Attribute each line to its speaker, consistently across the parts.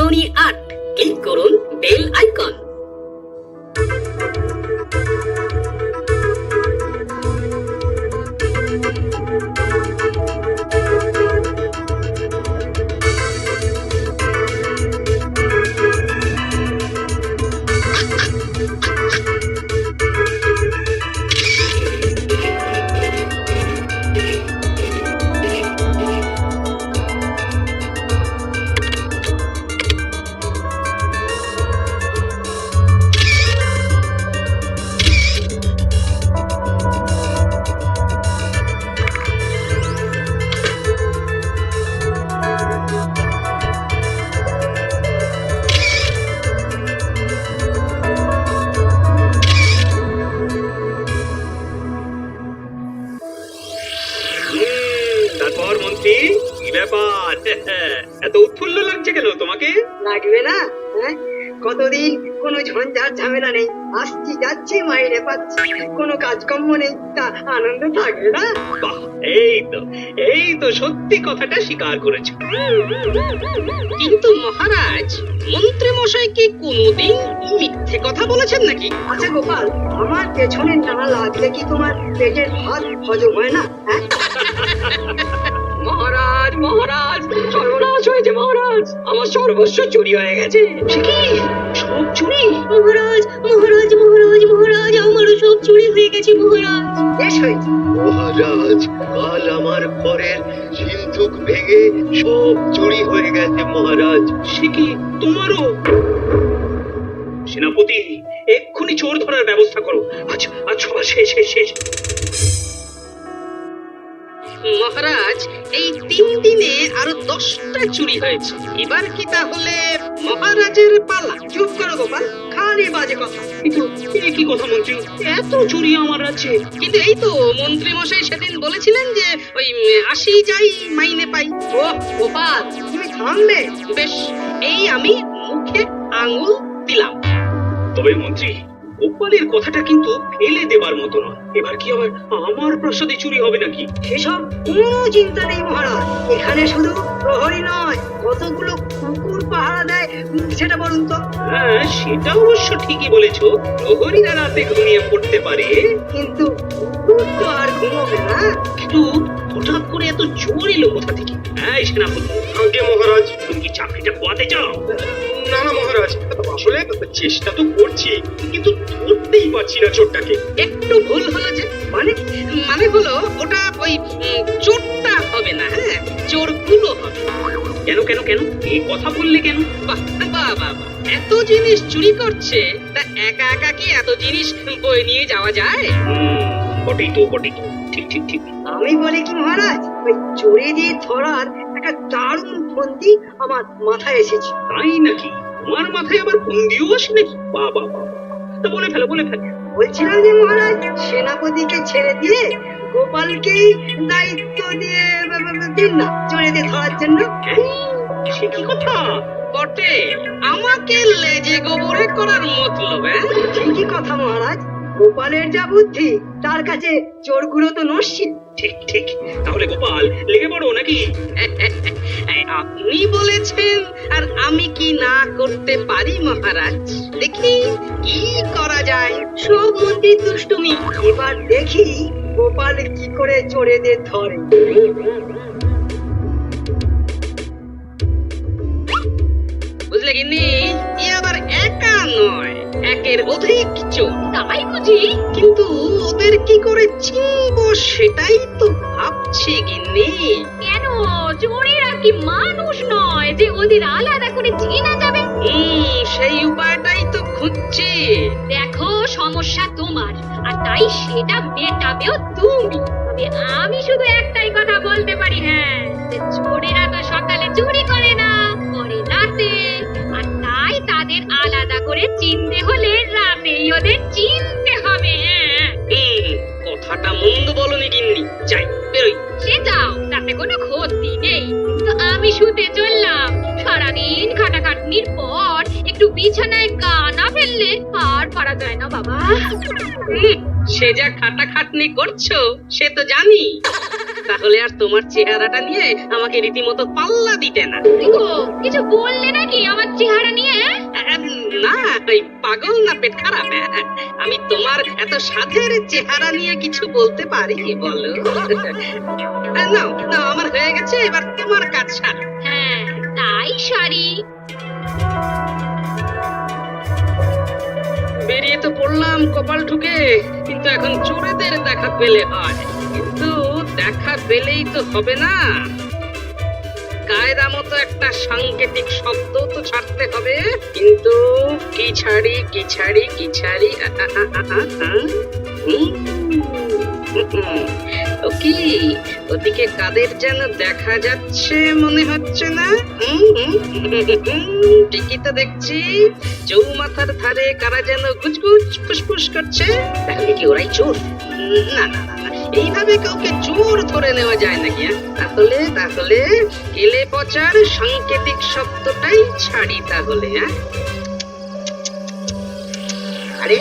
Speaker 1: Sony 8 click করুন bell icon.
Speaker 2: তারপর মন্ত্রী কি ব্যাপার এত উৎফুল্ল লাগছে কেন তোমাকে?
Speaker 3: লাগবে না? হ্যাঁ, কতদিন কোনো ঝঞ্ঝাট ঝামেলা নেই, আসছি যাচ্ছি মাইনে পাচ্ছি, কোনো কাজকর্ম নেই, তা আনন্দ থাকবে না?
Speaker 2: বাহ, এই তো সত্যি কথাটা স্বীকার করেছো।
Speaker 1: কিন্তু মহারাজ, মন্ত্রী মশাই কি কোনোদিন মিথ্যে কথা বলেছেন নাকি?
Speaker 3: আচ্ছা গোপাল, আমার পেছনে না লাগলে কি তোমার পেটের ভাত হজম হয় না? হ্যাঁ?
Speaker 1: মহারাজ মহারাজ, সর্বনাশ হয়েছে মহারাজ, আমার সর্বস্ব চুরি হয়ে গেছে।
Speaker 2: সে কি সব চুরি?
Speaker 1: মহারাজ মহারাজ মহারাজ মহারাজ, আমারও সব চুরি হয়ে গেছে মহারাজ।
Speaker 3: বেশ হয়েছে।
Speaker 2: মহারাজ, কাল আমার ঘরের সিন্ধুক ভেঙে সব চুরি হয়ে গেছে মহারাজ। সে কি তোমারও? সেনাপতি, এক্ষুনি চোর ধরার ব্যবস্থা করো। আজ সবার শেষ শেষ শেষ।
Speaker 1: মহারাজ, এই 3 দিনে আরো 10টা চুরি হয়েছে। এবার কি তাহলে মহারাজের পালা?
Speaker 3: চুপ করো গোপাল, খালি বাজে কথা।
Speaker 2: কিন্তু এ কি কথা মন্ত্রী, এত চুরি আমার আছে?
Speaker 1: কিন্তু এই তো মন্ত্রী মশাই সেদিন বলেছিলেন যে ওই 80 যাই মাইনে পাই। ও গোপাল,
Speaker 3: তুমি থামবে?
Speaker 1: বেশ, এই আমি মুখে আঙুল দিলাম।
Speaker 2: তবে মন্ত্রী, গোপালের কথাটা কিন্তু ফেলে দেবার মতো নয়। এবার কি আবার আমার প্রাসাদে চুরি হবে নাকি?
Speaker 3: সেসব কোনো চিন্তা নেই মহারাজ, এখানে শুধু প্রহরী নয়, কতগুলো কুকুর পাহারা দেয় সেটা বলুন তো।
Speaker 2: হ্যাঁ, সেটা অবশ্য ঠিকই বলেছো, প্রহরীরা রাতে ঘুমিয়ে পড়তে পারে।
Speaker 3: কিন্তু কুকুর তো আর ঘুমোবে না।
Speaker 2: কিন্তু হঠাৎ করে এত চোর এলো কোথা থেকে? হ্যাঁ সেনাপতি। আগে মহারাজ, তুমি কি চাকরিটা খোয়াতে চাও? না না মহারাজ, আসলে চেষ্টা তো করছি, কিন্তু ধরতেই পারছি না চোরটাকে।
Speaker 1: একটু ভুল হলো যে, মানে হলো ওটা ওই চোরটা হবে না, হ্যাঁ, চোরগুলো হবে।
Speaker 2: কেন কেন কেন এই কথা বললে কেন?
Speaker 1: বাহ বাহ বাহ, এত জিনিস চুরি করছে, তা একা একা কি এত জিনিস বয়ে নিয়ে যাওয়া যায়?
Speaker 2: বটেই তো বটেই তো, ঠিক ঠিক ঠিক।
Speaker 3: আমি বলি কি মহারাজ, ওই চোরেদের ধরার একটা দারুণ ফন্দি আমার মাথায় এসেছে।
Speaker 2: তাই নাকি? তোমার মাথায় আবার ফন্দিও আসে নাকি? বাবা বাবা, তা বলে ফেলো বলে ফেলো।
Speaker 3: বলছিলাম যে মহারাজ, সেনাপতিকে ছেড়ে দিয়ে গোপালকেই দায়িত্ব দিয়ে দিন না চোরেদের ধরার জন্য।
Speaker 2: সে কি কথা?
Speaker 1: বটে, আমাকে লেজে গোবরে করার মতলব?
Speaker 3: ঠিকই কথা মহারাজ, গোপালের যা বুদ্ধি, তার কাছে চোরগুলো তো নস্যি।
Speaker 2: ঠিক ঠিক, তাহলে গোপাল লেগে পড়ো নাকি?
Speaker 1: আপনি বলেছেন আর আমি কি না করতে পারি মহারাজ? দেখি কি করা যায়।
Speaker 3: সব মন্ত্রীর দুষ্টুমি, এবার দেখি গোপাল কি করে চোরেদের ধরে।
Speaker 1: বুঝলে গিন্নি, এ আবার একা নয়, একের অধিক চোর। তাই বুঝি? কিন্তু ওদের কি করে চিনবো সেটাই তো ভাবছি গিন্নি।
Speaker 4: কেন, চোরেরা কি মানুষ নয় যে ওদের আলাদা করে চেনা যাবে?
Speaker 1: সেই উপায়টাই তো খুঁজছি।
Speaker 4: দেখো, সমস্যা তোমার, আর তাই সেটা মেটাবেও তুমি। তবে আমি শুধু একটাই কথা বলতে পারি, হ্যাঁ, যে চোরেরা তো সকালে চুরি করে না, করে রাতে, আর তাই তাদের আলাদা করে চিনতে হলে রাতেই ওদের চিনতে হবে।
Speaker 1: কথাটা মন্দ বলনি গিন্নি, যাই বেরোই।
Speaker 4: সে যাও, তাতে কোনো ক্ষতি নেই, কিন্তু আমি শুতে চললাম। সারাদিন খাটাখাটনির পর একটু বিছানায় গা না ফেললে আর পারা যায় না বাবা।
Speaker 1: সে যা খাটাখাটনি করছো সে তো জানি, তাহলে আর তোমার চেহারাটা নিয়ে আমাকে রীতিমতো পাল্লা দিতে না।
Speaker 4: গো, কিছু বললে নাকি আমার চেহারা নিয়ে?
Speaker 1: না ওই পাগল না পেট খারাপ আমি তোমার এত সাধের চেহারা নিয়ে কিছু বলতে পারি বলো নাও নাও আমার হয়ে গেছে এবার তোমার কাজ সার
Speaker 4: হ্যাঁ, তাই সারি।
Speaker 1: বেরিয়ে তো পড়লাম কপাল ঠুকে কিন্তু এখন চোরেদের দেখা পেলে হয় কিন্তু দেখা পেলেই তো হবে না কায়দা মতো একটা সাংকেতিক শব্দ তো ছাড়তে হবে কিন্তু কি ছাড়ি কি ছাড়ি কি ছাড়ি ও কি ওদিকে কাদের যেন দেখা যাচ্ছে মনে হচ্ছে না ঠিকই তো দেখছি চৌমাথার ধারে কারা যেন গুজগুজ ফুসফুস করছে তাহলে কি ওরাই চোর না না না না, এইভাবে কাউকে চোর ধরে নেওয়া যায় নাকি তাহলে তাহলে কেলে পচার সাংকেতিক শব্দটাই ছাড়ি তাহলে
Speaker 3: আরে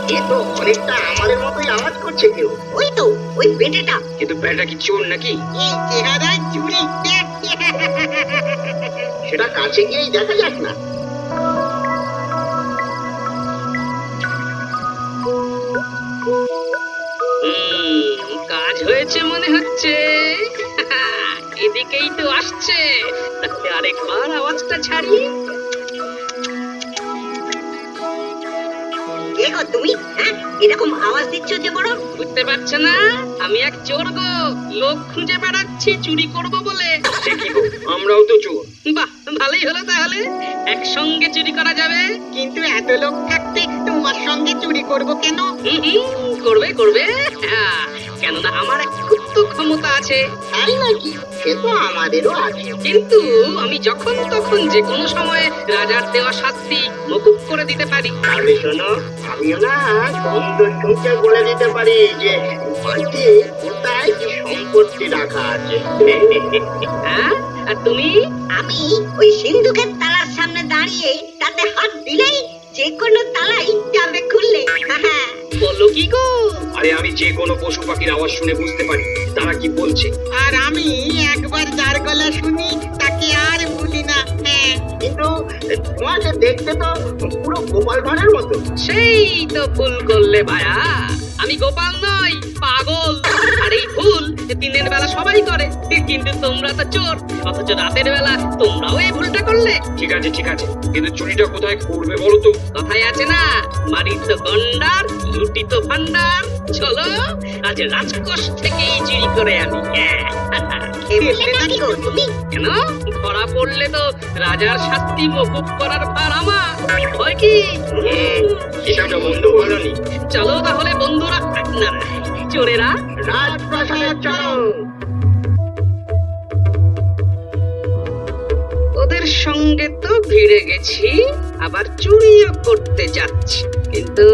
Speaker 3: এ তো অনেকটা আমাদের মতোই আওয়াজ করছে কেউ ওই তো ওই বেটেটা
Speaker 1: কিন্তু প্যাটা কি চোর নাকি
Speaker 3: এই চেহারায় চুরি সেটা কাছে গিয়েই দেখা যাক না
Speaker 1: কাজ হয়েছে মনে হচ্ছে এদিকেই তো আসছে তাহলে আরেকবার আওয়াজটা ছাড়ি
Speaker 3: কে গো তুমি এরকম আওয়াজ দিচ্ছ যে বড়
Speaker 1: বুঝতে পারছো না আমি এক চোর গো লোক খুঁজে বেড়াচ্ছি চুরি করব বলে আমরাও তো চোর বাহ ভালোই হলো তাহলে একসঙ্গে চুরি করা যাবে
Speaker 3: কিন্তু এত লোক থাকতে তোমার সঙ্গে চুরি করব কেন
Speaker 1: করবে করবে কেননা আমার এক গুপ্ত ক্ষমতা আছে
Speaker 3: তাই নাকি সে তো আমাদেরও আছে
Speaker 1: কিন্তু আমি যখন তখন যে কোনো সময় রাজার দেওয়া শাস্তি মকুব করে দিতে পারি
Speaker 3: তাহলে শোনো আমিও না গন্ধ শুনতে বলে দিতে পারি যে মাটি কোথায় কি সম্পত্তি রাখা আছে
Speaker 1: হ্যাঁ আর তুমি
Speaker 3: আমি ওই সিন্ধুকের তালার সামনে দাঁড়িয়ে তাতে হাত দিলেই যে কোনো তালাই যাবে খুললে
Speaker 1: বলো কি গো
Speaker 2: আরে আমি যে কোনো পশু পাখির আওয়াজ শুনে বুঝতে পারি তারা কি বলছে
Speaker 3: আর আমি একবার যার গলা শুনি তাকে আর ভুলি না কিন্তু তোমাকে দেখতে তো পুরো গোপাল ভাঁড়ের মতো
Speaker 1: সেই তো ভুল করলে ভায়া আমি গোপাল নই পাগল আর এই ভুল দিনের বেলা সবাই করে কিন্তু তোমরা তো চোর অথচ রাতের বেলা তোমরাও এই ভুলটা করলে
Speaker 2: ঠিক আছে কিন্তু চুরিটা কোথায় করবে বলো তো
Speaker 1: কথাই আছে না মারির তো গন্ডার লুটি তো ভান্ডার চলো আজ রাজকোষ থেকেই চুরি করে আনি কেন ধরা পড়লে তো রাজার শাস্তি মকুব করার ভার আমার হয় কি
Speaker 2: সেটা বন্ধ করনি
Speaker 1: চলো তাহলে বন্ধুরা না চোরেরা
Speaker 3: রাজপ্রাসাদ চলো
Speaker 1: ওদের সঙ্গে তো ভিড়ে গেছি আবার চুরিও করতে যাচ্ছি কিন্তু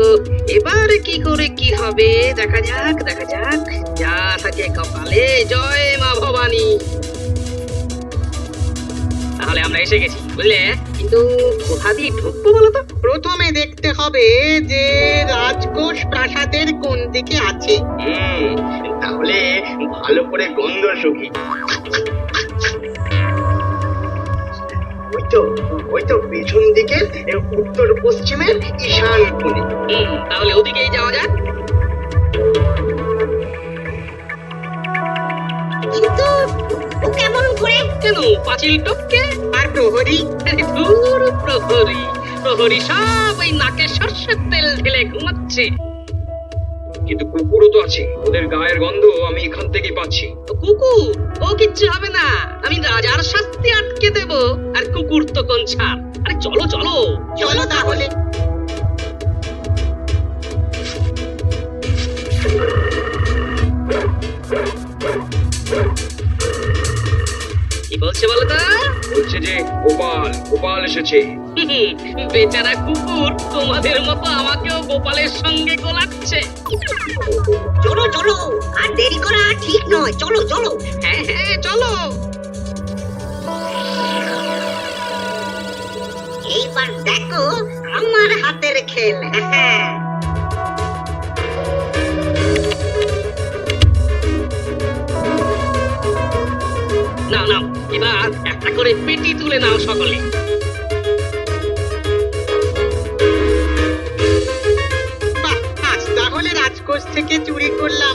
Speaker 1: এবারে কি করে কি হবে দেখা যাক যা থাকে কপালে জয় মা ভবানী তাহলে আমরা এসে গেছি বুঝলে কিন্তু কোথা দিয়ে ঢুকবো বলো তো
Speaker 3: প্রথমে দেখতে হবে যে রাজকোষ প্রাসাদের কোন দিকে আছে
Speaker 2: তাহলে ভালো করে গন্ধ শুকি ওই তো পেছন দিকে উত্তর পশ্চিমের ঈশান কোণে
Speaker 1: তাহলে ওদিকেই যাওয়া যাক
Speaker 3: কিন্তু ও কেমন করে
Speaker 1: কেন পাঁচিল টপকে
Speaker 3: আর প্রহরী
Speaker 1: দূর প্রহরী সব ওই নাকে সর্ষের তেল ঢেলে ঘুমাচ্ছে
Speaker 2: কিন্তু কুকুরও তো আছে ওদের গায়ের গন্ধ আমি এখান থেকে পাচ্ছি
Speaker 1: কুকুর ও কিচ্ছু হবে না আমি রাজার শাস্তি আটকে দেব আর কুকুর তো কোন ছাড় আরে চলো
Speaker 3: চলো তাহলে
Speaker 1: কি বলছে বলো তো
Speaker 2: বলছে যে গোপাল এসেছে
Speaker 1: বেচারা কুকুর তোমাদের মতো আমাকেও গোপালের সঙ্গে গোলাচ্ছে
Speaker 3: চলো আর দেরি করা ঠিক নয় চলো
Speaker 1: হ্যাঁ চলো
Speaker 3: এইবার দেখো আমার হাতের খেল
Speaker 1: নাও এবার একটা করে পেটি তুলে নাও সকলে
Speaker 3: রাজকোষ থেকে চুরি করলাম